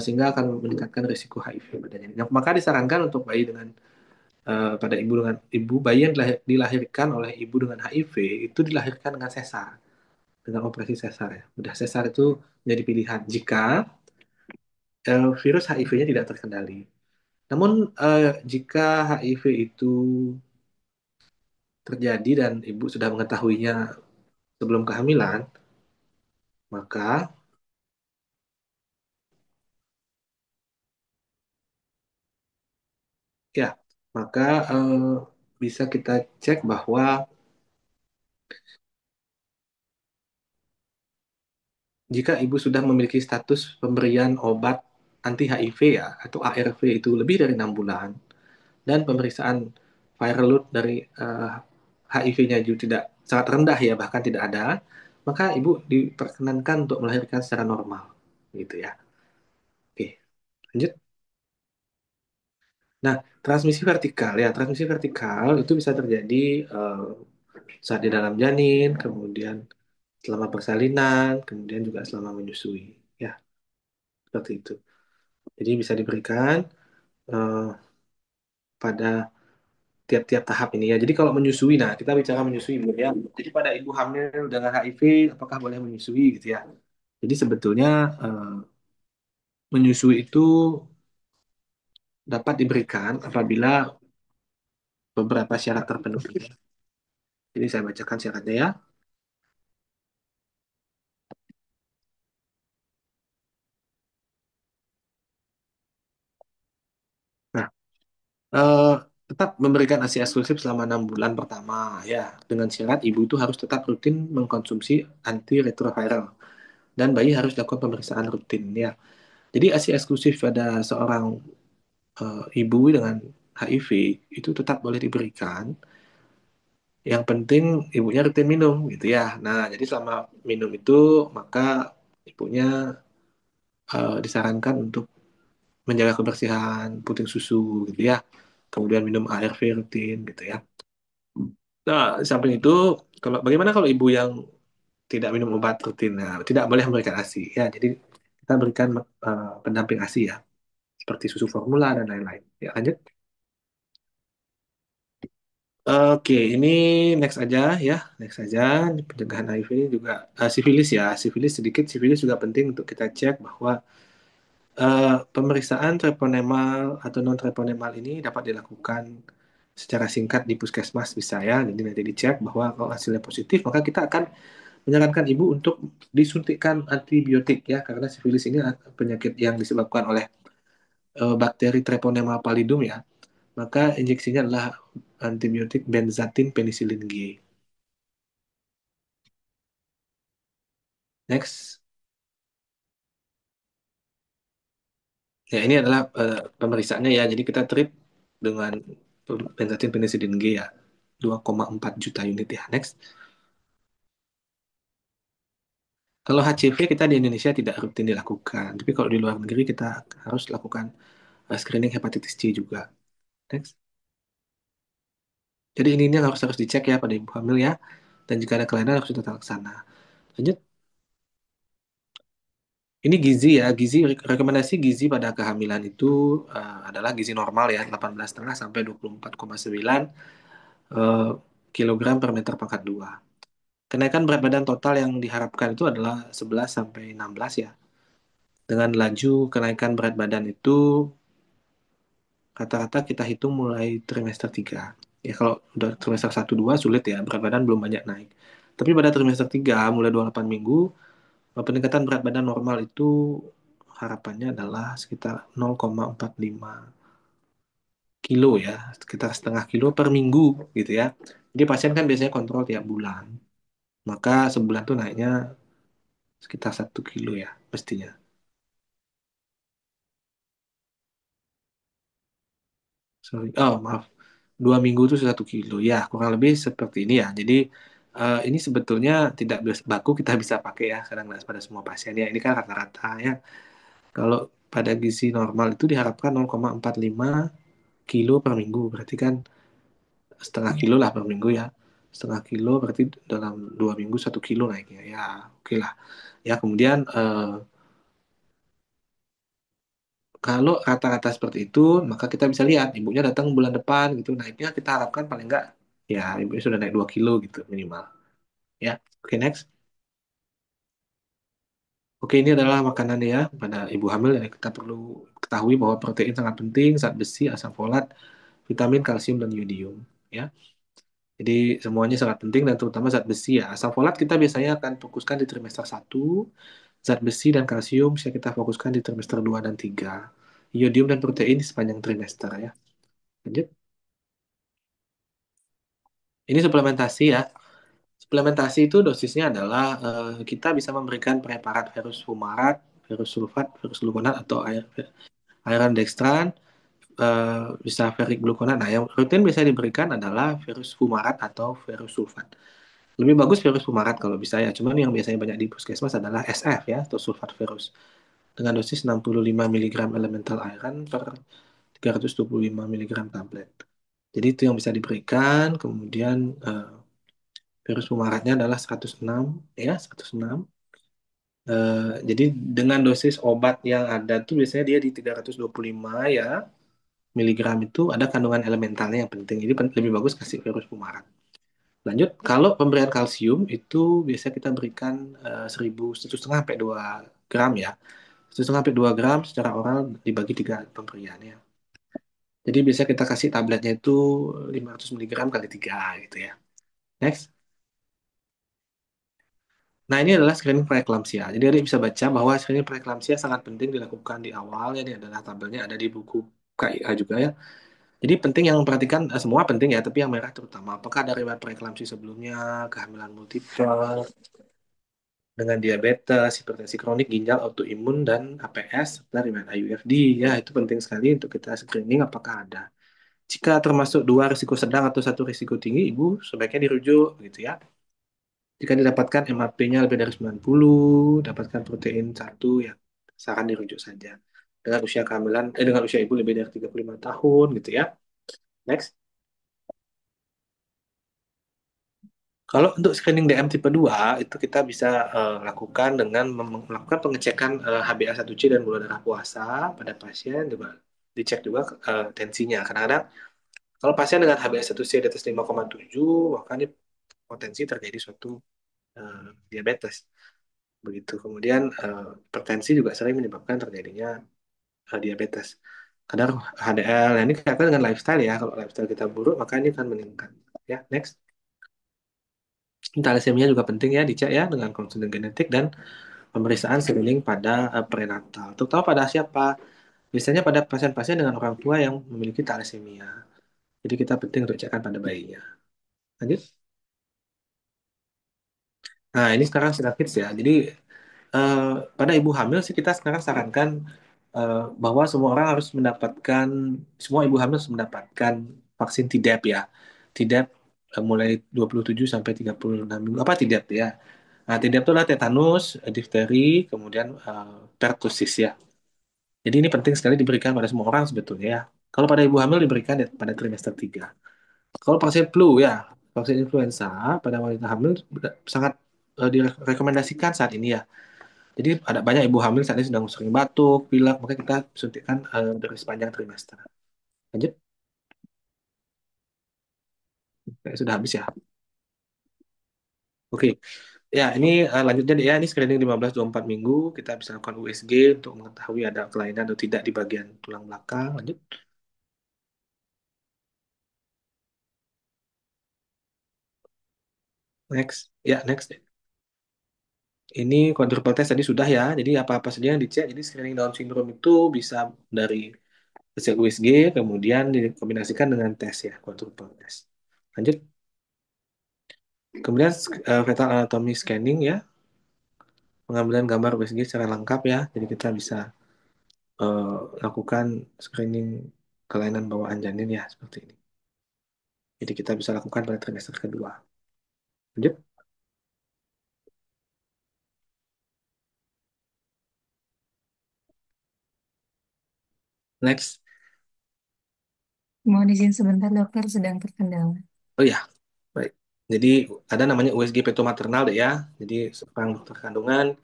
Speaker 1: sehingga akan meningkatkan risiko HIV pada janin. Maka disarankan untuk bayi dengan pada ibu dengan ibu bayi yang dilahirkan oleh ibu dengan HIV itu dilahirkan dengan sesar, dengan operasi sesar ya. Udah sesar itu menjadi pilihan jika virus HIV-nya tidak terkendali. Namun jika HIV itu terjadi dan ibu sudah mengetahuinya sebelum kehamilan, maka ya, maka bisa kita cek bahwa jika ibu sudah memiliki status pemberian obat anti HIV ya atau ARV itu lebih dari 6 bulan dan pemeriksaan viral load dari HIV-nya juga tidak sangat rendah ya bahkan tidak ada, maka ibu diperkenankan untuk melahirkan secara normal gitu ya. Oke, lanjut. Nah, Transmisi vertikal ya, transmisi vertikal itu bisa terjadi eh, saat di dalam janin, kemudian selama persalinan, kemudian juga selama menyusui. Ya, seperti itu. Jadi bisa diberikan eh, pada tiap-tiap tahap ini ya. Jadi kalau menyusui, nah kita bicara menyusui dulu ya. Jadi pada ibu hamil dengan HIV, apakah boleh menyusui gitu ya? Jadi sebetulnya menyusui itu dapat diberikan apabila beberapa syarat terpenuhi. Jadi saya bacakan syaratnya ya. Nah, eh, tetap memberikan ASI eksklusif selama 6 bulan pertama ya, dengan syarat ibu itu harus tetap rutin mengkonsumsi antiretroviral dan bayi harus dilakukan pemeriksaan rutin ya. Jadi ASI eksklusif pada seorang ibu dengan HIV itu tetap boleh diberikan. Yang penting ibunya rutin minum gitu ya. Nah, jadi selama minum itu maka ibunya disarankan untuk menjaga kebersihan puting susu gitu ya. Kemudian minum ARV rutin gitu ya. Nah, di samping itu, kalau bagaimana kalau ibu yang tidak minum obat rutin, nah, tidak boleh memberikan ASI ya. Jadi kita berikan pendamping ASI ya, seperti susu formula dan lain-lain. Ya, lanjut. Oke, ini next aja ya, next aja. Ini pencegahan HIV ini juga sifilis ya, sifilis sedikit, sifilis juga penting untuk kita cek bahwa pemeriksaan treponemal atau non treponemal ini dapat dilakukan secara singkat di puskesmas bisa ya. Jadi nanti dicek bahwa kalau hasilnya positif, maka kita akan menyarankan ibu untuk disuntikkan antibiotik ya, karena sifilis ini penyakit yang disebabkan oleh bakteri Treponema pallidum ya. Maka injeksinya adalah antibiotik benzatin penisilin G. Next. Ya, ini adalah pemeriksaannya ya. Jadi kita treat dengan benzatin penisilin G ya. 2,4 juta unit ya. Next. Kalau HCV kita di Indonesia tidak rutin dilakukan. Tapi kalau di luar negeri kita harus lakukan screening hepatitis C juga. Next. Jadi ini yang harus harus dicek ya pada ibu hamil ya. Dan jika ada kelainan harus tetap laksana. Lanjut. Ini gizi ya, gizi rekomendasi gizi pada kehamilan itu adalah gizi normal ya, 18,5 sampai 24,9 eh, kilogram per meter pangkat 2. Kenaikan berat badan total yang diharapkan itu adalah 11 sampai 16 ya. Dengan laju kenaikan berat badan itu rata-rata kita hitung mulai trimester 3. Ya kalau udah trimester 1 2 sulit ya, berat badan belum banyak naik. Tapi pada trimester 3 mulai 28 minggu peningkatan berat badan normal itu harapannya adalah sekitar 0,45 kilo ya, sekitar setengah kilo per minggu gitu ya. Jadi pasien kan biasanya kontrol tiap bulan, maka sebulan tuh naiknya sekitar 1 kilo ya mestinya. Sorry, oh maaf, 2 minggu itu 1 kilo ya, kurang lebih seperti ini ya. Jadi ini sebetulnya tidak baku kita bisa pakai ya, kadang nggak pada semua pasien ya. Ini kan rata-rata ya. Kalau pada gizi normal itu diharapkan 0,45 kilo per minggu, berarti kan setengah kilo lah per minggu ya. Setengah kilo berarti dalam 2 minggu 1 kilo naiknya ya, oke lah. Ya kemudian kalau rata-rata seperti itu, maka kita bisa lihat ibunya datang bulan depan gitu naiknya kita harapkan paling enggak ya ibunya sudah naik 2 kilo gitu minimal. Ya, oke next. Oke, ini adalah makanan ya pada ibu hamil yang kita perlu ketahui bahwa protein sangat penting, zat besi, asam folat, vitamin, kalsium, dan yodium. Ya, jadi semuanya sangat penting dan terutama zat besi ya. Asam folat kita biasanya akan fokuskan di trimester 1, zat besi dan kalsium bisa kita fokuskan di trimester 2 dan 3. Yodium dan protein di sepanjang trimester ya. Lanjut. Ini suplementasi ya. Suplementasi itu dosisnya adalah kita bisa memberikan preparat ferrous fumarat, ferrous sulfat, ferrous gluconat atau iron dextran, bisa ferric gluconat. Nah, yang rutin bisa diberikan adalah ferrous fumarat atau ferrous sulfat. Lebih bagus ferrous fumarat kalau bisa ya. Cuman yang biasanya banyak di puskesmas adalah SF ya atau sulfat ferrous dengan dosis 65 mg elemental iron per 325 miligram tablet. Jadi itu yang bisa diberikan. Kemudian virus pemarahnya adalah 106, ya 106. Jadi dengan dosis obat yang ada tuh biasanya dia di 325 ya miligram itu ada kandungan elementalnya yang penting. Jadi lebih bagus kasih virus pemarah. Lanjut, kalau pemberian kalsium itu biasa kita berikan 1,5 sampai 2 gram ya. 1,5 sampai 2 gram secara oral dibagi 3 pemberiannya. Jadi biasa kita kasih tabletnya itu 500 miligram kali 3 gitu ya. Next. Nah, ini adalah screening preeklamsia. Jadi adik bisa baca bahwa screening preeklamsia sangat penting dilakukan di awal. Ini adalah tabelnya ada di buku KIA juga ya. Jadi penting yang memperhatikan semua penting ya, tapi yang merah terutama. Apakah ada riwayat preeklamsi sebelumnya, kehamilan multiple, dengan diabetes, hipertensi kronik, ginjal, autoimun, dan APS, serta riwayat IUFD. Ya, itu penting sekali untuk kita screening apakah ada. Jika termasuk dua risiko sedang atau satu risiko tinggi, ibu sebaiknya dirujuk gitu ya. Jika didapatkan MAP-nya lebih dari 90, dapatkan protein satu, ya saran dirujuk saja. Dengan usia ibu lebih dari 35 tahun gitu ya. Next. Kalau untuk screening DM tipe 2 itu kita bisa lakukan dengan melakukan pengecekan HbA1c dan gula darah puasa pada pasien, juga dicek juga tensinya. Kadang-kadang kalau pasien dengan HbA1c di atas 5,7, maka ini potensi terjadi suatu diabetes. Begitu. Kemudian hipertensi juga sering menyebabkan terjadinya diabetes. Kadar HDL, nah ini kaitan dengan lifestyle ya. Kalau lifestyle kita buruk, maka ini akan meningkat. Ya, next. Thalassemia juga penting ya dicek ya dengan konsultan genetik dan pemeriksaan screening pada prenatal. Terutama pada siapa? Biasanya pada pasien-pasien dengan orang tua yang memiliki thalassemia. Jadi kita penting untuk cekkan pada bayinya. Lanjut. Nah, ini sekarang sudah kids ya. Jadi eh, pada ibu hamil sih kita sekarang sarankan bahwa semua orang harus mendapatkan, semua ibu hamil harus mendapatkan vaksin Tdap ya. Tdap mulai 27 sampai 36 minggu. Apa Tdap ya? Nah, Tdap itu adalah tetanus, difteri, kemudian pertusis ya. Jadi ini penting sekali diberikan pada semua orang sebetulnya ya. Kalau pada ibu hamil diberikan pada trimester 3. Kalau vaksin flu ya, vaksin influenza pada wanita hamil sangat direkomendasikan saat ini ya. Jadi ada banyak ibu hamil saat ini sedang sering batuk, pilek, maka kita suntikan dari sepanjang trimester. Lanjut, sudah habis ya. Oke, ya ini lanjutnya ya, ini screening 15-24 minggu, kita bisa lakukan USG untuk mengetahui ada kelainan atau tidak di bagian tulang belakang. Lanjut, next. Ya, next. Ini quadruple test tadi sudah ya, jadi apa-apa saja yang dicek. Jadi screening Down syndrome itu bisa dari hasil USG, kemudian dikombinasikan dengan tes ya, quadruple test. Lanjut, kemudian fetal anatomy scanning ya, pengambilan gambar USG secara lengkap ya. Jadi kita bisa eh, lakukan screening kelainan bawaan janin ya seperti ini. Jadi kita bisa lakukan pada trimester kedua. Lanjut, next.
Speaker 2: Mohon izin sebentar, dokter sedang terkendala.
Speaker 1: Oh ya, baik. Jadi ada namanya USG petomaternal deh ya. Jadi seorang dokter kandungan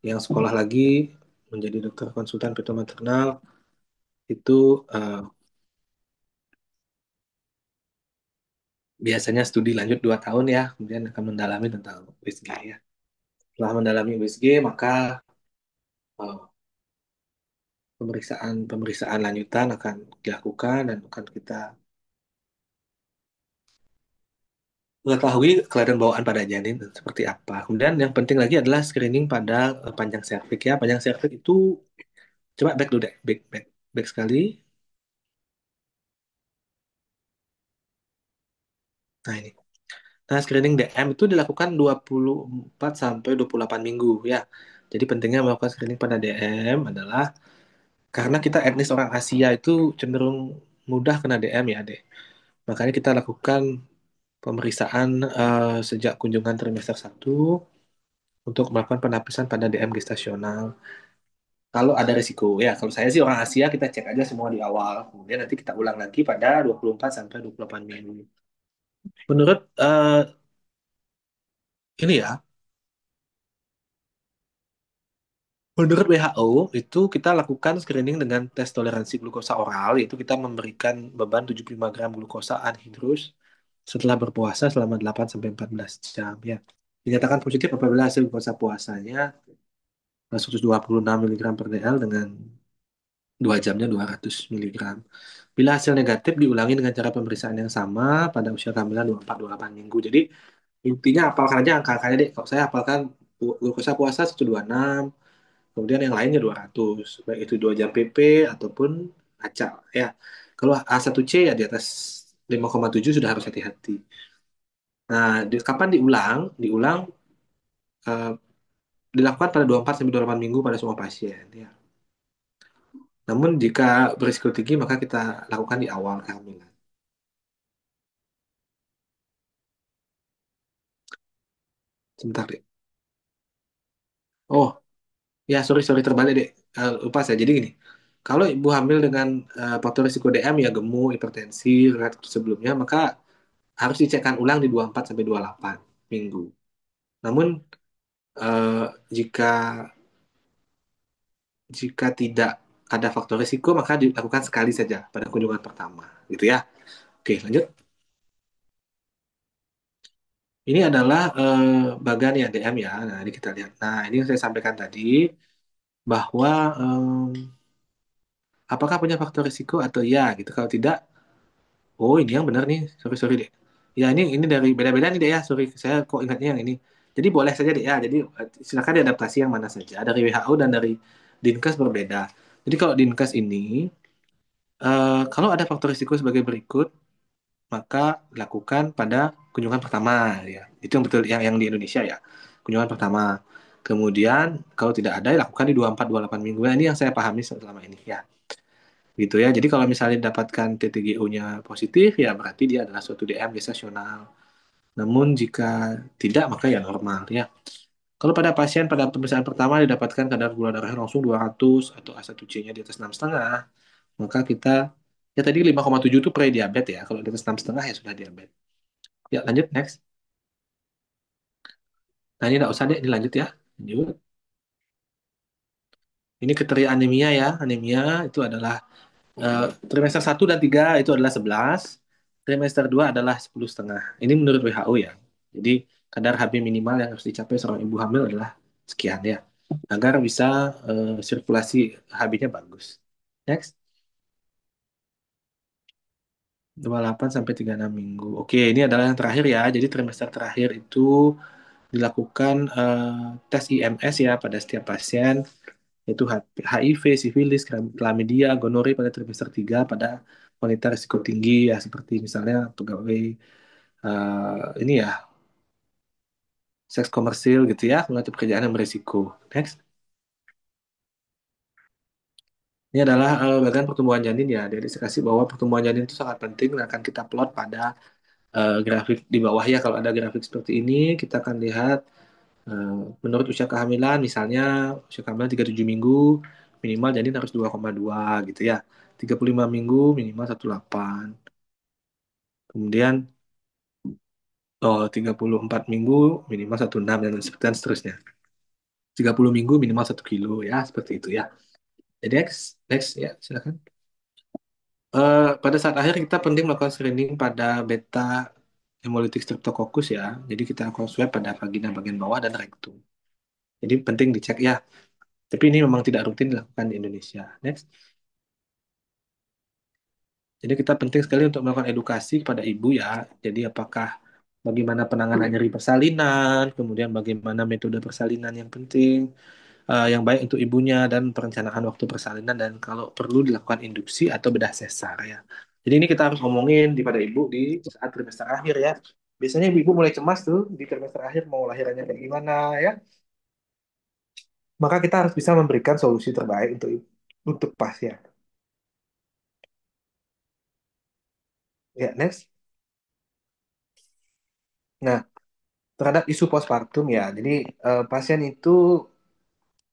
Speaker 1: yang sekolah lagi menjadi dokter konsultan petomaternal itu biasanya studi lanjut 2 tahun ya, kemudian akan mendalami tentang USG ya. Setelah mendalami USG, maka pemeriksaan pemeriksaan lanjutan akan dilakukan dan akan kita mengetahui kelainan bawaan pada janin seperti apa. Kemudian yang penting lagi adalah screening pada panjang serviks ya. Panjang serviks itu coba back dulu deh, back sekali. Nah ini. Nah, screening DM itu dilakukan 24 sampai 28 minggu ya. Jadi pentingnya melakukan screening pada DM adalah karena kita etnis orang Asia itu cenderung mudah kena DM ya, Dek. Makanya kita lakukan pemeriksaan sejak kunjungan trimester 1 untuk melakukan penapisan pada DM gestasional. kalau ada risiko. Ya, kalau saya sih orang Asia, kita cek aja semua di awal. Kemudian nanti kita ulang lagi pada 24 sampai 28 minggu. Menurut ini ya, menurut WHO itu kita lakukan screening dengan tes toleransi glukosa oral, yaitu kita memberikan beban 75 gram glukosa anhidrus setelah berpuasa selama 8 sampai 14 jam ya. Dinyatakan positif apabila hasil glukosa puasanya 126 miligram per dl dengan 2 jamnya 200 miligram. Bila hasil negatif diulangi dengan cara pemeriksaan yang sama pada usia kehamilan 24-28 minggu. Jadi intinya hafalkan aja angka-angkanya deh. Kalau saya hafalkan glukosa puasa 126, kemudian yang lainnya 200, baik itu 2 jam PP ataupun ACA ya. Kalau A1C ya di atas 5,7 sudah harus hati-hati. Nah, kapan diulang? Diulang eh, dilakukan pada 24 sampai 28 minggu pada semua pasien ya. Namun jika berisiko tinggi maka kita lakukan di awal kehamilan. Sebentar deh. Oh, ya sorry sorry terbalik deh. Lupa saya. Jadi gini, kalau ibu hamil dengan faktor risiko DM ya gemuk, hipertensi, riwayat sebelumnya maka harus dicekkan ulang di 24 sampai 28 minggu. Namun eh, jika jika tidak ada faktor risiko maka dilakukan sekali saja pada kunjungan pertama, gitu ya. Oke, lanjut. Ini adalah bagan ya DM ya. Nah, ini kita lihat. Nah, ini yang saya sampaikan tadi bahwa apakah punya faktor risiko atau ya gitu. Kalau tidak, oh ini yang benar nih. Sorry sorry deh. Ya ini dari beda-beda nih deh ya. Sorry, saya kok ingatnya yang ini. Jadi boleh saja deh ya. Jadi silakan diadaptasi yang mana saja. Dari WHO dan dari Dinkes berbeda. Jadi kalau Dinkes ini, kalau ada faktor risiko sebagai berikut, maka lakukan pada kunjungan pertama ya. Itu yang betul yang di Indonesia ya. Kunjungan pertama. Kemudian kalau tidak ada lakukan di 24-28 minggu. Nah, ini yang saya pahami selama ini ya. Gitu ya. Jadi kalau misalnya dapatkan TTGO-nya positif ya berarti dia adalah suatu DM gestasional. Namun jika tidak maka ya normal ya. Kalau pada pasien pada pemeriksaan pertama didapatkan kadar gula darahnya langsung 200 atau A1C-nya di atas 6,5, maka kita ya tadi 5,7 itu pre-diabetes ya. Kalau di atas 6,5 ya sudah diabetes. Ya lanjut next. Nah ini nggak usah deh, ini lanjut ya. Lanjut. Ini kriteria anemia ya. Anemia itu adalah trimester 1 dan 3 itu adalah 11, trimester 2 adalah 10,5. Ini menurut WHO ya. Jadi kadar Hb minimal yang harus dicapai seorang ibu hamil adalah sekian ya. Agar bisa sirkulasi Hb-nya bagus. Next. 28 sampai 36 minggu. Oke, ini adalah yang terakhir ya. Jadi trimester terakhir itu dilakukan tes IMS ya pada setiap pasien, yaitu HIV, sifilis, chlamydia, gonore pada trimester 3 pada wanita risiko tinggi ya seperti misalnya pegawai ini ya seks komersil gitu ya, melalui pekerjaan yang berisiko. Next. Ini adalah bagian pertumbuhan janin ya. Jadi dikasih bahwa pertumbuhan janin itu sangat penting dan akan kita plot pada grafik di bawah ya. Kalau ada grafik seperti ini, kita akan lihat eh, menurut usia kehamilan, misalnya usia kehamilan 37 minggu, minimal janin harus 2,2 gitu ya. 35 minggu minimal 1,8. Kemudian 34 minggu minimal 1,6 dan seterusnya. 30 minggu minimal 1 kilo ya, seperti itu ya. Jadi next, next ya, silakan. Pada saat akhir kita penting melakukan screening pada beta hemolytic streptococcus ya. Jadi kita akan swab pada vagina bagian bawah dan rektum. Jadi penting dicek ya. Tapi ini memang tidak rutin dilakukan di Indonesia. Next. Jadi kita penting sekali untuk melakukan edukasi kepada ibu ya. Jadi apakah bagaimana penanganan nyeri persalinan, kemudian bagaimana metode persalinan yang penting, yang baik untuk ibunya dan perencanaan waktu persalinan dan kalau perlu dilakukan induksi atau bedah sesar ya. Jadi ini kita harus ngomongin di pada ibu di saat trimester akhir ya. Biasanya ibu mulai cemas tuh di trimester akhir mau lahirannya kayak gimana ya. Maka kita harus bisa memberikan solusi terbaik untuk pasien. Ya, next. Nah, terhadap isu postpartum ya. Jadi pasien itu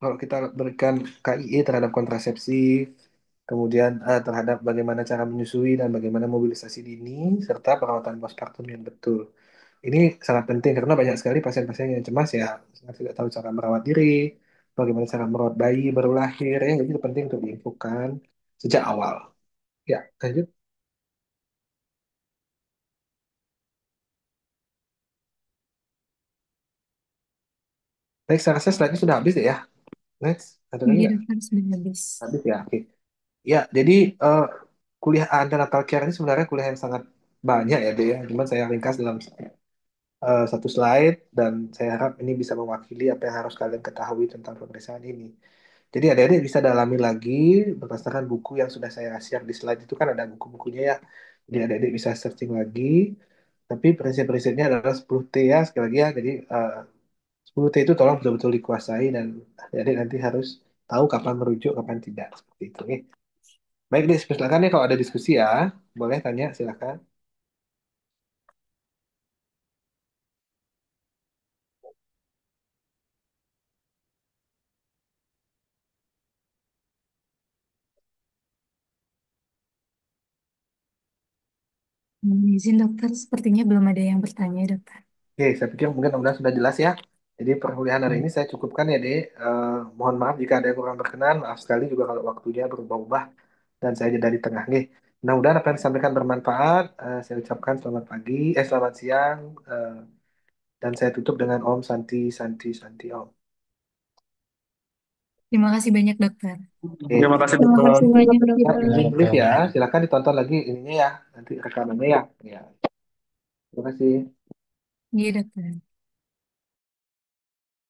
Speaker 1: kalau kita berikan KIE terhadap kontrasepsi, kemudian terhadap bagaimana cara menyusui dan bagaimana mobilisasi dini, serta perawatan postpartum yang betul. Ini sangat penting karena banyak sekali pasien-pasien yang cemas ya, tidak tahu cara merawat diri, bagaimana cara merawat bayi baru lahir, ya, jadi itu penting untuk diinfokan sejak awal. Ya, lanjut. Baik, saya rasa slide-nya sudah habis ya. Next, ada lagi
Speaker 2: Iya
Speaker 1: nggak?
Speaker 2: dokter, sudah habis.
Speaker 1: Habis ya, oke. Ya, jadi kuliah antenatal care ini sebenarnya kuliah yang sangat banyak ya, Dea. Cuman saya ringkas dalam satu slide dan saya harap ini bisa mewakili apa yang harus kalian ketahui tentang pemeriksaan ini. Jadi adik-adik bisa dalami lagi berdasarkan buku yang sudah saya share di slide itu kan ada buku-bukunya ya. Jadi adik-adik bisa searching lagi. Tapi prinsip-prinsipnya adalah 10T ya sekali lagi ya. Jadi 10T itu tolong betul-betul dikuasai dan adik-adik nanti harus tahu kapan merujuk, kapan tidak. Seperti itu. Oke. Baik, Des, silakan ya kalau ada diskusi ya. Boleh tanya, silakan.
Speaker 2: Izin dokter, sepertinya belum ada yang bertanya dokter.
Speaker 1: Oke, saya pikir mungkin mudah sudah jelas ya. Jadi perkuliahan hari ini saya cukupkan ya, Dek. Mohon maaf jika ada yang kurang berkenan. Maaf sekali juga kalau waktunya berubah-ubah dan saya jeda di tengah nih. Mudah-mudahan apa yang disampaikan bermanfaat. Saya ucapkan selamat pagi, selamat siang, eh, dan saya tutup dengan Om Santi, Santi, Santi Om.
Speaker 2: Terima kasih banyak dokter.
Speaker 1: Oke,
Speaker 3: Terima kasih,
Speaker 4: Terima
Speaker 3: Dokter.
Speaker 4: kasih banyak
Speaker 1: ya,
Speaker 4: dokter.
Speaker 1: izin brief ya.
Speaker 3: Oke.
Speaker 1: Silakan ditonton lagi ininya ya, nanti rekamannya ya. Ya, terima kasih.
Speaker 2: Iya dokter.